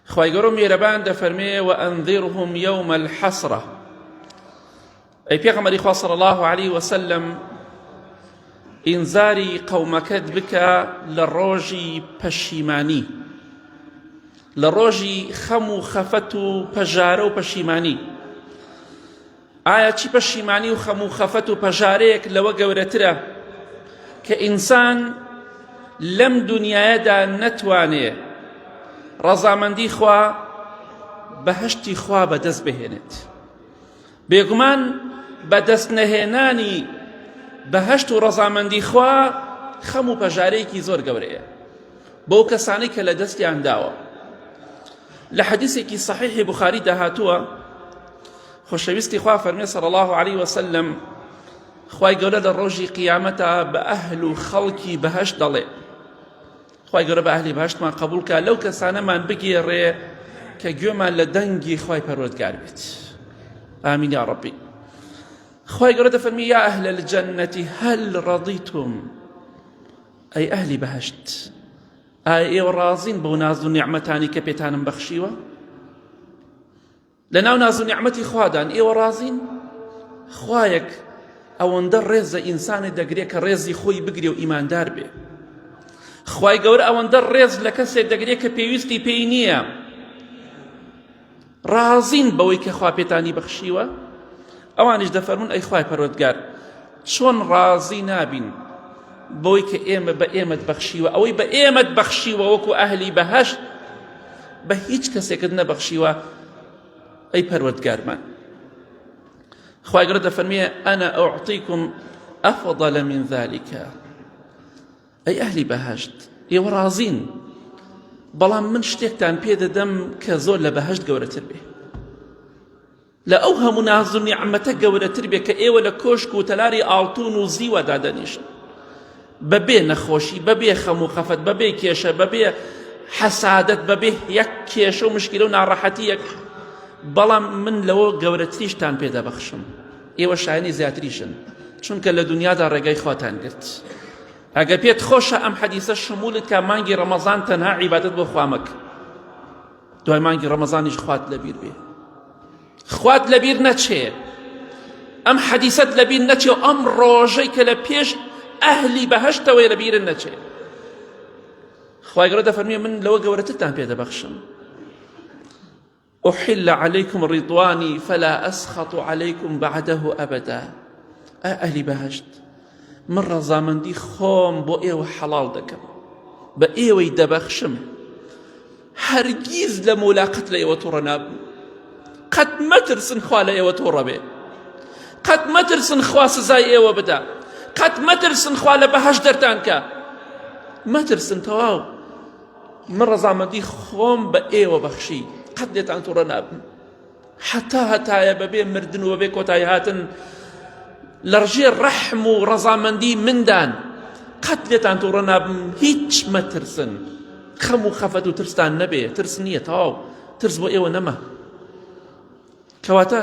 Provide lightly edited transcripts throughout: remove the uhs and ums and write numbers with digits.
خوای گەورە میهرەبان دەفەرمێ وأنذرهم يوم الحسرة. ئەی پێغەمبەری خوا صلی الله عليه وسلم ئینزاری قەومەکەت بکە لە ڕۆژی پەشیمانی، لە ڕۆژی خەم و خەفەت و پەژارە و پەشیمانی. ئایا چی پەشیمانی و خەم و خەفەت و پەژارەیەک لەوە گەورەترە کە ئینسان لەم دنیایەدا نەتوانێ ڕەزامەندی خوا بەهەشتی خوا بەدەست بهێنێت؟ بێگومان بەدەست نەهێنانی بەهەشت و ڕەزامەندی خوا خەم و پەژارەیەکی زۆر گەورەیە بۆ کەسانەی کە لە دەستیان داوە. لە حەدیثێکی صحیحی بوخاری داهاتووە خۆشەویستی خوا فەرمێ صلی الله عليه وسلم خوای گەورە لە ڕۆژی قیامەتە بە ئەهل و خەڵکی بەهەشت دەڵێ خوای گەورە بە ئەهلی بەهەشتمان قبول کە لەو کەسانەمان بگێڕێ کە گوێمان لە دەنگی خوای پەروەردگار بێت. ئامین یا ڕەبی. خوای گەورە دەفەرمی یا ئەهل الجەنەتی هەل ڕەضیتم، ئەی ئەهلی بەهەشت ئایا ئێوە ڕازین بەو ناز و نیعمەتانی کە پێتانم بەخشیوە؟ لە ناو ناز و نیعمەتی خوادان ئێوە ڕازین؟ خوایەک ئەوەندە ڕێزە ئینسانی دەگرێت کە ڕێزی خۆی بگرێ و ئیماندار بێ. خوای گەورە ئەوەندە ڕێز لە کەسێک دەگرێت کە پێویستی پێی نییە. ڕازین بەوەی کە خوا پێتانی بەخشیوە؟ ئەوانیش دەفەرمون ئەی خوای پەروەردگار چۆن ڕازی نابین بۆی کە ئێمە بە ئێمەت بەخشیوە، ئەوەی بە ئێمەت بەخشیوە وەکو ئەهلی بەهەشت بە هیچ کەسێکت نەبەخشیوە ئەی پەروەردگارمان. خوای گەورە دەفەرمێ ئەنا ئوعطیکم ئەفضل من ذلك. ئەی ئەهلی بەهەشت ئێوە ڕازین، بەڵام من شتێکتان پێدەدەم کە زۆر لە بەهەشت گەورەتر بێ، لە ئەو هەموو ناز و نیعمەتە گەورەتر بێ کە ئێوە لە کۆشک و تەلاری ئاڵتون و زیوە دادەنیشن بەبێ نەخۆشی، بەبێ خەم و خەفەت، بەبێ کێشە، بەبێ حەسادەت، بەبێ یەک کێشە و مشکلە و ناڕەحەتیەک. بەڵام من لەوە گەورەتریشتان پێدەبەخشم، ئێوە شایەنی زیاتریشن چونکە لە دنیادا ڕێگای خواتان گرت. ئەگە پێت خۆشە ئەم حەدیثە شمولت کە مانگی ڕەمەزان تەنها عیبادەت بۆ خوا مەکە، دوای مانگی ڕەمەزانیش خوات لەبیر بێ، خوات لەبیر نەچێ، ئەم حەدیثەت لەبیر نەچێ و ئەم ڕۆژەی کە لە پێش ئەهلی بەهەشتەوەی لەبیرن نەچێ. خوای گەورە دەفەرمێ من لەوە گەورەترتان پێدەبەخشم. أحل عليكم رضواني فلا أسخط عليكم بعده أبدا. أهلي بهشت من رضامندی خۆم بۆ ئێوە حەڵاڵ دەکەم، بە ئێوەی دەبەخشم، هەرگیز لە ملاقەت لە ئێوە تووڕە نابم. قەت مەترسن خوا لە ئێوە تووڕە بێ، قەت مەترسن خوا سزای ئێوە بدا، قەت مەترسن خوا لە بەهەشت دەرتان کە، مەترسن تەواو. من ڕەزامەندی خۆم بە ئێوە بەخشی، قەت لێتان تووڕە نابم، هەتایە بەبێ مردن و بەبێ کۆتایی هاتن لە ڕژێ ڕەحم و ڕەزامەندی مندان، قەت لێتان تووڕە نابم. هیچ مەترسن، خەم و خەفەت و ترستان نەبێ، ترس نییە، تەواو ترس بۆ ئێوە نەما. کەواتە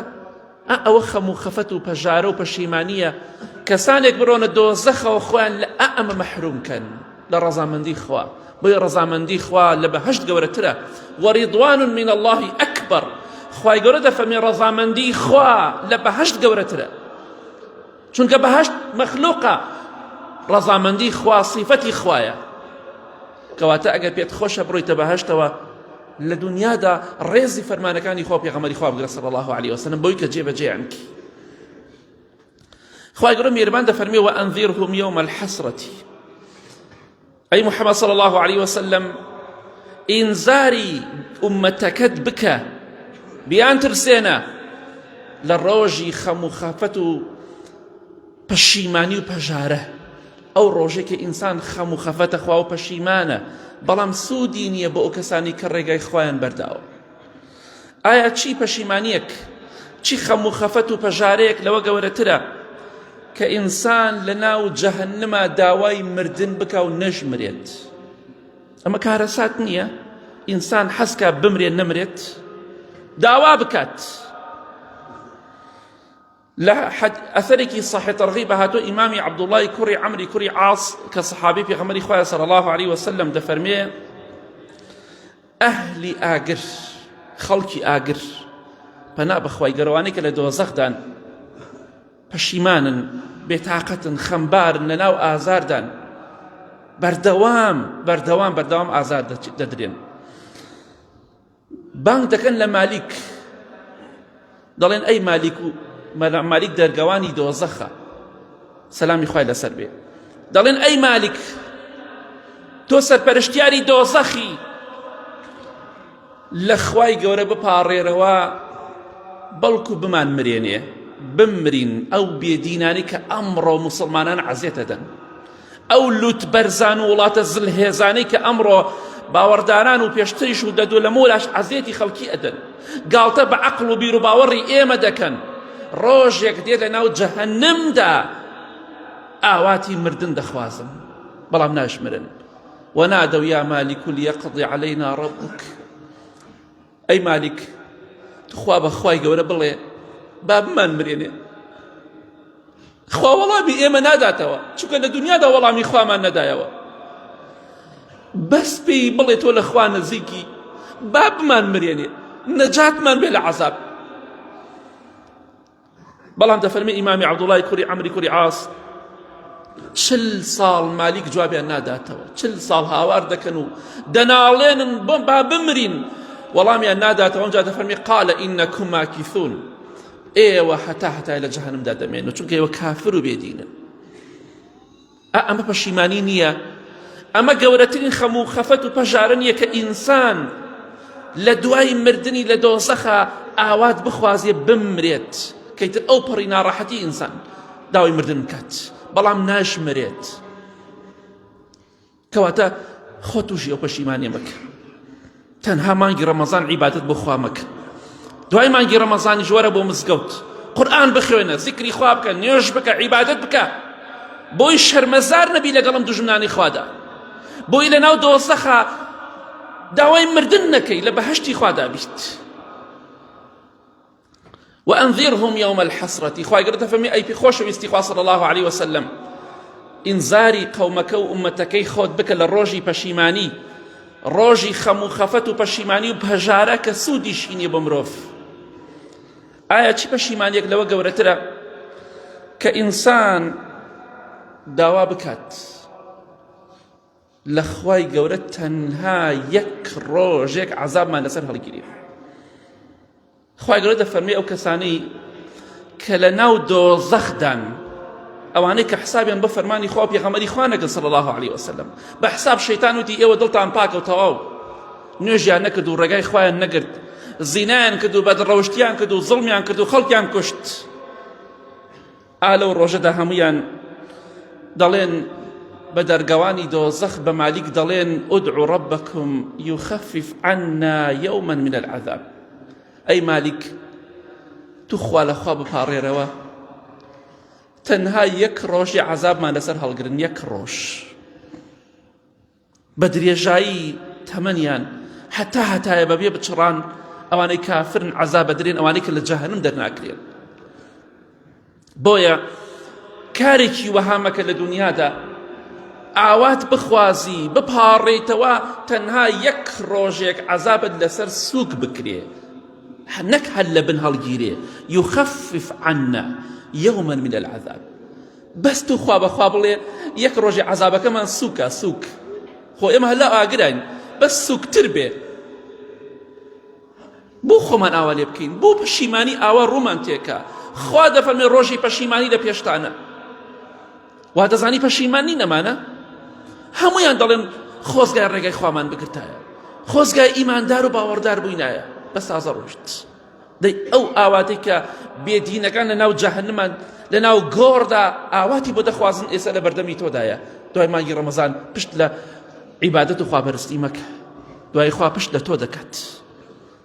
ئەوە خەم و خەفەت و پەژارە و پەشیمانیە کەسانێک بڕۆنە دۆزەخەوە خۆیان لە ئەمە مەحرومکەن لە ڕەزامەندی خوا. بۆیە ڕەزامەندی خوا لە بەهەشت گەورەترە. وەڕیضوان من الله ئەکبەر. خوای گەورە دەفەرمێ ڕەزامەندی خوا لە بەهەشت گەورەترە، چونکە بەهەشت مەخلوقە، ڕەزامەندی خوا صیفەتی خوایە. کەواتە ئەگەر پێت خۆشە بڕۆیتە بەهەشتەوە لە دنیادا ڕێزی فەرمانەکانی خوا پێغەمبەری خوا بگرە صلی الله عليه وسلم بۆی کە جێبەجێیان کی. خوای گەورە میهرەبان دەفەرمێ وأنذرهم يوم الحسرة. ئەی محەممەد صلی الله عليه وسلم ئینزاری ئومەتەکەت بکە، بیان ترسێنە لە ڕۆژی خەم و خەفەت و پەشیمانی و پەژارە. ئەو ڕۆژێک کە ئینسان خەم و خەفەتە خوا و پەشیمانە، بەڵام سوودی نییە بۆ ئەو کەسانی کە ڕێگای خوایان بەرداوە. ئایا چی پەشیمانیەک، چی خەم و خەفەت و پەژارەیەک لەوە گەورەترە کە ئینسان لە ناو جەهەنەما داوای مردن بکە و نەژمرێت؟ ئەمە کارەسات نییە ئینسان حەسکە بمرێت نەمرێت، داوا بکات. لە ئەثەرێکی صحیح تەرغیب هاتۆ ئیمامی عەبدوڵڵای کوڕی عەمری کوڕی عاص کە سەحابی پێغەمبەری خوایە صلی الله عليه وسلم دەفەرمێ ئەهلی ئاگر خەڵکی ئاگر پەنا بەخوای گەورەوانەی کە لە دۆزەخدان پەشیمانن بێتاقەتن خەمبارن لەناو ئازاردان بەردەوام ئازار دەدرێن بانگ دەکەن لە مالیک دەڵێن ئەی مالیک و مالیک دەرگەوانی دۆزەخە سەلامی خوای لەسەر بێ دەڵێن ئەی مالیک تۆ سەرپەرشتیاری دۆزەخی لە خوای گەورە بپاڕێرەوە بەڵکو بمان مرێنێ بمرین ئەو بێدینانی کە ئەمڕۆ موسڵمانان عەزیەت دەدەن ئەو لوت بەرزان و وڵاتە زلهێزانەی کە ئەمڕۆ باوەڕداران و پێشتریش و دەدو لە مۆلاش عەزیەتی خەڵکی ئەدەن گاڵتە بە عەقڵ و بیر و باوەڕی ئێمە دەکەن ڕۆژێک دێت لە ناو جەهەنەمدا ئاواتی مردن دەخوازن بەڵام ناشمرن ونادوا يا مالك ليقضي علينا ربك أي مالك تخوا بخواي قولا بڵێ با بمان مرێنێ خوا وەڵامی ئێمە ناداتەوە چونکە لە دنیادا وەڵامی خوامان نەدایەوە بەس پێی بڵێ تۆ لە خوا نزیکی با بمان مرێنێ نەجاتمان بێ لە عەزاب بەڵام دەفەرمێ ئیمامی عەبدوڵڵای کوڕی عەمری کوڕی عاس 40 ساڵ مالیک جوابیان ناداتەوە 40 ساڵ هاوار دەکەن و دەناڵێنن با بمرین وەڵامیان ناداتەوە ئەمجا دەفەرمێ قال ئینەکم ماکیثون ئێوە هەتا لە جەهەنەمدا دەمێنن چونکە ئێوە کافر و بێدینن ئەمە پەشیمانی نییە ئەمە گەورەترین خەم و خەفەت و پەژارە نییە کە ئینسان لە دوای مردنی لە دۆزەخە ئاوات بخوازیە بمرێت کەیتر ئەو پەڕی ناڕەحەتی ئینسان داوای مردن بکات بەڵام ناشمرێت کەواتە خۆ تووشی ئەو پەشیمانیە مەکە تەنها مانگی ڕەمەزان عیبادەت بۆ خوا مەکە دوای مانگی ڕەمەزانی ژوەرە بۆ مزگەوت قورئان بخوێنە زیکری خوا بکە نوێژ بکە عیبادەت بکە بۆی شەرمەزار نەبی لەگەڵم دوژمنانی خوادا بۆی لە ناو دۆزەخە داوای مردن نەکەی لە بەهەشتی خوادا بیت وأنذرهم يوم الحسرة خواهي قرأت فمي أي بخوش ويستيقوا صلى الله عليه وسلم إنذاري قومك وأمتكي خود بك للروجي بشيماني روجي خمو خفتو بشيماني وبهجارك سودي شيني بمروف آية چي بشيمانيك لو قورترا كإنسان داوا بكات لخواي قورت تنها يك روجيك عذاب ما نسر هالقريب خواهی گەورە دەفەرمێ ئەو کەسانەی کە لە ناو دۆزەخدان ئەوانەی کە حسابیان بە فەرمانی خوا و پێغەمبەری خوا نەکرد صلی الله عليه وسلم بە حساب شەیتان وتی ئێوە دڵتان پاکە و تەواو نوێژیان نەکرد و ڕێگای خوایان نەگرت زینایان کرد و بەدڕەوشتیان کرد و زڵمیان کرد و خەڵکیان کوشت لەو ڕۆژەدا هەموویان دەڵێن بە دەرگەوانی دۆزەخ بە مالیک دەڵێن ئودعوا ربکم یخفف عنا یوما من العذاب ئەی مالیک تو خوا لە خوا بپاڕێرەوە تەنها یەک ڕۆژی عەزابمان لەسەر هەڵگرن یەک ڕۆژ بە درێژایی تەمەنیان هەتایە بەبێ بچڕان ئەوانەی کافرن عەزاب بدرێن ئەوانەی کە لە جەهەنەم دەرناکرێن بۆیە کارێکی وەها مەکە لە دنیادا ئاوات بخوازی بپاڕێیتەوە تەنها یەک ڕۆژێک عەزابت لەسەر سووک بکرێ نەک هەر لە بن هەڵگیرێ یخفف عنا یوما من العذاب بەس تو خوا بەخوا بڵێ یەک ڕۆژی عەزابەکەمان سووکە سووک خۆ ئێمە هەلا ئاگرین بەس سووکتر بێ بۆ خۆمان ئاوا لێ بکەین بۆ پەشیمانی ئاوا ڕوومان تێکە خوا دەفەرمێ ڕۆژی پەشیمانی لە پێشتانە وا دەزانی پەشیمانی نەمانە هەموویان دەڵێن خۆزگای ڕێگای خوامان بگرتایە خۆزگای ئیماندار و باوەڕدار بووینایە بەس تازە ڕۆشت دەی ئەو ئاواتەی کە بێدینەکان لە ناو جەهەنەمان لە ناو گۆڕدا ئاواتی بۆ دەخوازن ئێستا لە بەردەمی تۆدایە دوای مانگی ڕەمەزان پشت لە عیبادەت و خواپەرستی مەکە دوای خوا پشت لە تۆ دەکات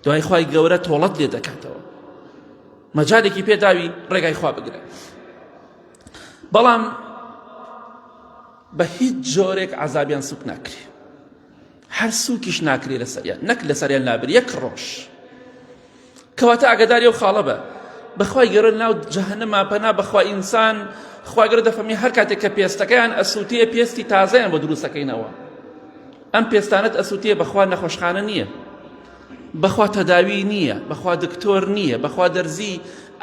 دوای خوای گەورە تۆڵەت لێ دەکاتەوە مەجالێکی پێداوی ڕێگای خوا بگرە بەڵام بە هیچ جۆرێک عەزابیان سووک ناکرێ هەر سووکیش ناکرێ لەسەریان نەک لەسەریان لابر یەک ڕۆژ کەواتە ئاگاداری ئەو خاڵە بە بەخوای گەورە ناو جەهەنەما پەنا بەخوا ئینسان خوای گەورە دەفەرمێ هەر کاتێک کە پێستەکەیان ئەسووتەیە پێستی تازەیان بۆ دروستەکەینەوە ئەم پێستانت ئەسووتەیە بەخوا نەخۆشخانە نییە بەخوا تەداوی نییە، بەخوا دکتۆر نییە، بەخوا دەرزی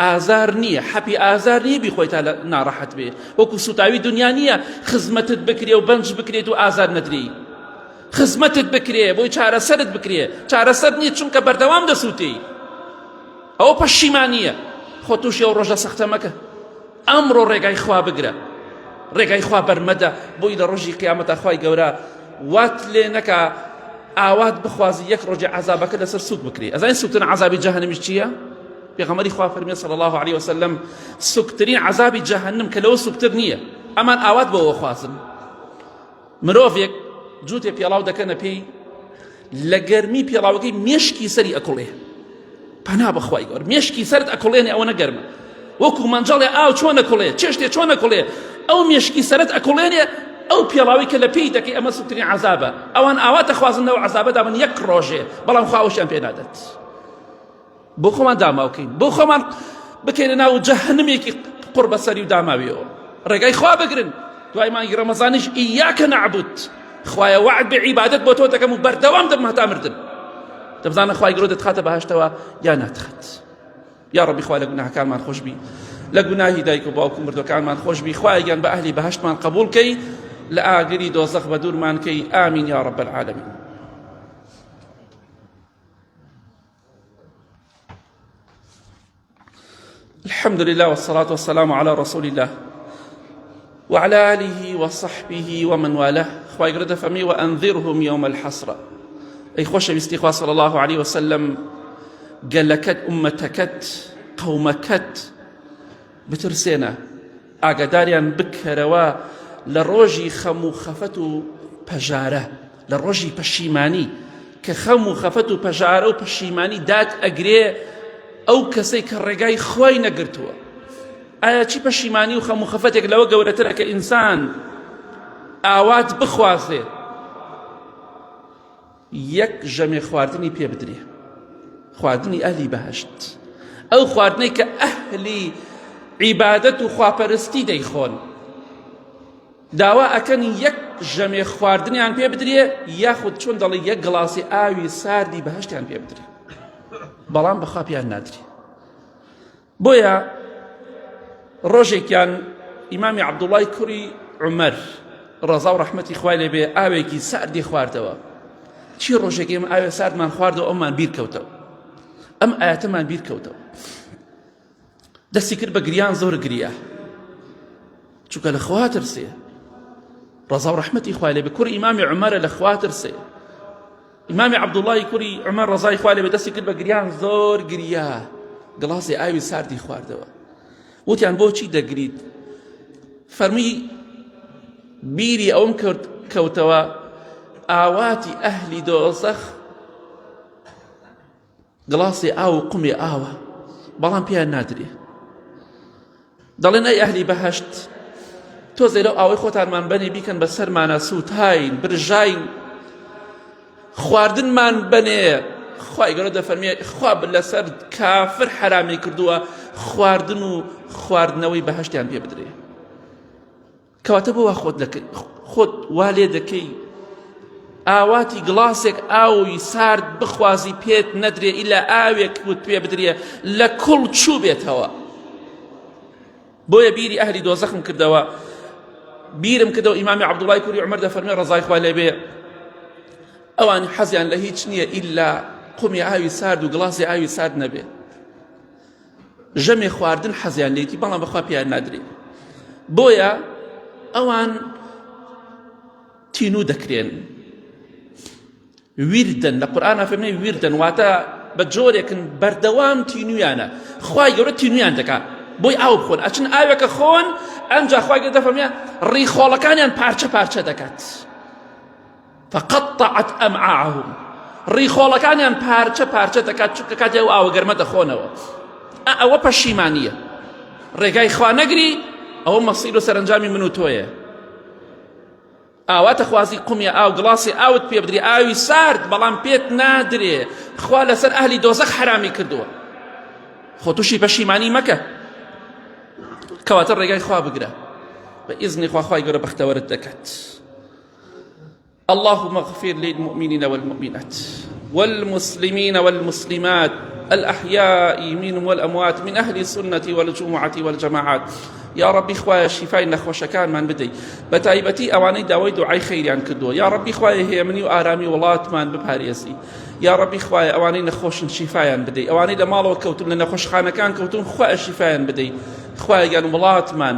ئازار نییە، حەپی ئازار نییە بیخۆی تا ناڕەحەت بێ، وەکو سوتاوی دنیا نییە خزمەتت بکرێ و بەنج بکرێت و ئازار نەدرێی، خزمەتت بکرێ بۆی چارەسەرت بکرێ، چارەسەر نییە چونکە بەردەوام دەسووتەی، ئەوە پەشیمانیە. خۆ تووشی ئەو ڕۆژە سەختە مەکە، ئەمڕۆ ڕێگای خوا بگرە، ڕێگای خوا بەرمەدە، بۆی لە ڕۆژی قیامەتە خوای گەورە وات لێ نەکا ئاوات بخوازی یەک ڕۆژی عەزابەکە لەسەر سووک بکرێ. ئەزانین سووکترین عەزابی جەهەنەمیش چییە؟ پێغەمبەری خوا فەرمێ صلی الله عليه وسلم سووکترین عەزابی جەهەنەم کە لەوە سووکتر نییە، ئەمان ئاوات بەوە خوازن. مرۆڤێک جووتێ پێڵاو دەکەنە پێی، لە گەرمی پێڵاوەکەی مێشکی سەری ئەکوڵێ، پەنا بەخوای گەورە مێشکی سەرت ئەکوڵێنێ، ئەوە نەگەرمە، وەکو مەنجەڵێ ئاو چۆن ئەکوڵێ، چێشتێ چۆن ئەکوڵێ، ئەو مێشکی سەرت ئەکوڵێنێ، ئەو پێڵاوی کە لە پێی دەکەی ئەمە سووکترین عەزابە. ئەوان ئاواتە خوازنەوە عەزابەدا من یەک ڕۆژێ، بەڵام خوا ئەوشیان پێ نادەت. بۆ خۆمان داماوکەین، بۆ خۆمان بکەینە ناو جەهەنەمێکی قوڕ بەسەری و داماویەوە، ڕێگای خوا بگرن. دوای مانگی ڕەمەزانیش ئیاکە نەعبود، خوایە وعد بە عیبادەت بۆ تۆ دەکەم و بەردەوام دەبم هەتا مردن. دەبزانە خوای گەورە دەتخاتە بەهەشتەوە یا ناتخات. یا ڕەبی خوا لە گوناهەکانمان خۆش بی، لە گوناهی دایک و باوک و مردوەکانمان خۆش بی، خوایەگیان بە ئەهلی بەهەشتمان قبوڵ کەی، لە ئاگری دۆزەخ بە دوورمان کەی. ئامین یا رب العالمین. الحمد لله والصلاة والسلام على رسول الله وعلى آله وصحبه ومن والاه. خواهي قرد فمي وأنذرهم يوم الحسرة. أي خوش بيستيخوا صلى الله عليه وسلم قال لكت أمتكت قومكت بترسينا ئاگاداریان بکەرەوە لە ڕۆژی خەم و خەفەت و پەژارە، لە ڕۆژی پەشیمانی کە خەم و خەفەت و پەژارە و پەشیمانی داد ئەگرێ ئەو کەسەی کە ڕێگای خوای نەگرتووە. ئایا چی پەشیمانی و خەم و خەفەتێک لەوە گەورەترە کە ئینسان ئاوات بخوازێ یەک ژەمێ خواردنی پێ بدرێ، خواردنی ئەهلی بەهەشت، ئەو خواردنەی کە ئەهلی عیبادەت و خواپەرستی دەیخۆن، داوا ئەکەن یەک ژەمێ خواردنیان پێ بدرێ، یاخود چۆن دەڵێ یەک گڵاسی ئاوی ساردی بەهەشتیان پێ بدرێ، بەڵام بەخوا پێیان نادرێ. بۆیە ڕۆژێکیان ئیمامی عەبدوڵای کوڕی عومەر ڕەزا و ڕەحمەتی خوای لێ بێ ئاوێکی ساردی خواردەوە. چی ڕۆژێکی ئەم ئاوێ ساردمان خواردەوە ئەومان بیر کەوتەوە، ئەم ئاەتەمان بیر کەوتەوە، دەستی کرد بە گریان، زۆر گریە، چونکە لە خوا ترسێ. ڕەزا و ڕەحمەتی خوای لێ بێ کوڕی ئیمامی عومەرە، لە خوا ترسێ. ئیمامی عەبدوڵای کوڕی عومەر ڕەزای خوای لێ بێ دەستی کرد بە گریان، زۆر گریە، گڵاسی ئاوی ساردی خواردەوە. وتیان بۆچی دەگریت؟ فەرمی بیری ئەوم کەوتەوە ئاواتی ئەهلی دۆزەخ گڵاسی ئاو و قومی ئاوە، بەڵام پێیان نادرێ. دەڵێن ئەی ئەهلی بەهەشت، تۆزێ لەو ئاوەی خۆتانمان بەنێ بیکەن بە سەرمانە سووتاین برژاین، خواردنمان بەنێ. خوای گەورە دەفەرمێ خوا لەسەر کافر حرامی کردووە خواردن و خواردنەوەی بەهەشتیان پێ بدرێ. کەواتە بۆ وا خۆت وا لێ دەکەی ئاواتی گڵاسێک ئاوی سارد بخوازی پێت نەدرێ ئیلا ئاوێک وت پێ بدرێ لە کوڵ چوو بێتەوە. بۆیە بیری ئەهلی دۆزەخم کردەوە، بیرم کردەوە ئیمامی عەبدوڵای کوڕی عومەر دەفەرمێ ڕەزای خوای لێ بێ ئەوانی حەزیان لە هیچ نییە ئیلا قومی ئاوی سارد و گڵاسی ئاوی سارد نەبێ، ژەمێ خواردن حەزیان لێتی، بەڵام بەخوا پێیان نادرێ. بۆیە ئەوان تینوو دەکرێن، ویردن. لە قورئانە فەرمێ ویردن واتە بە جۆرێکن بەردەوام تینویانە، خوای گەورە تینویان دەکات بۆی ئاو بخۆن، ئەچن ئاوێکە خۆن، ئەمجا خوای گەورە دەفەرمێ ڕیخۆڵەکانیان پارچە پارچە دەکات. فقطعت ئەمعاءهم، ڕیخۆڵەکانیان پارچە پارچە دەکات، چونکە کاتی ئەو ئاوە گەرمە دەخۆنەوە. ئەوە پەشیمانیە، ڕێگای خوا نەگری، ئەوە مەسیر و سەرنجامی من و تۆیە. ئاواتە خوازی قومی ئاو گڵاسی ئاوت پێ بدرێ ئاوی سارد، بەڵام پێت نادرێ، خوا لەسەر ئەهلی دۆزەخ حرامی کردووە. خۆ تووشی پەشیمانی مەکە، کەواتە ڕێگای خوا بگرە، بە ئیزنی خوا خوای گەورە بەختەوەرت دەکات. اللهم اغفر للمؤمنين والمؤمنات والمسلمين والمسلمات الأحياء منهم والأموات من أهل السنة والجمعة والجماعات. يا ربي خوايا شفای نەخۆشەکانمان بدەی، بە تایبەتی ئەوانەی داوای دوعای خەیریان کردووە. یا ربی خوایا هێمنی و ئارامی وڵاتمان بپارێزی. یا ربی خوایا ئەوانەی نەخۆشن شیفایان بدەی، ئەوانەی لە ماڵەوە کەوتن لە نەخۆشخانەکان کەوتون خوایا شیفایان بدەی. خوایا گیان وڵاتمان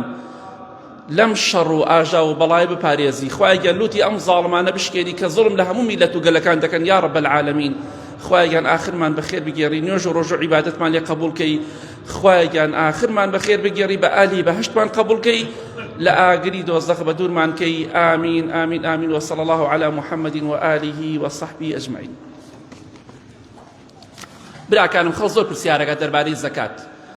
لەم شەڕ و ئاژا و بەڵای بپارێزی. خوایا گیان لوتی ئەم زاڵمانە بشکێنی کە زوڵم لە هەموو میلەت و گەلەکان دەکەن یا رب العالمین. خوایا گیان آخرمان بەخێر بگێڕی، نوێژ و ڕۆژ و عیبادەتمان لێ قبولکەی. خوایا گیان آخرمان بەخێر بگێڕی، بە ئالی بەهشتمان قبولکەی، لە ئاگری دۆزەخ بە دوورمان کەی. ئامین ئامین ئامین. وصلى الله على محمد وآله وصحبه أجمعين. براکانم خەڵ زۆر پرسیارەکە دەربارەی زەکات.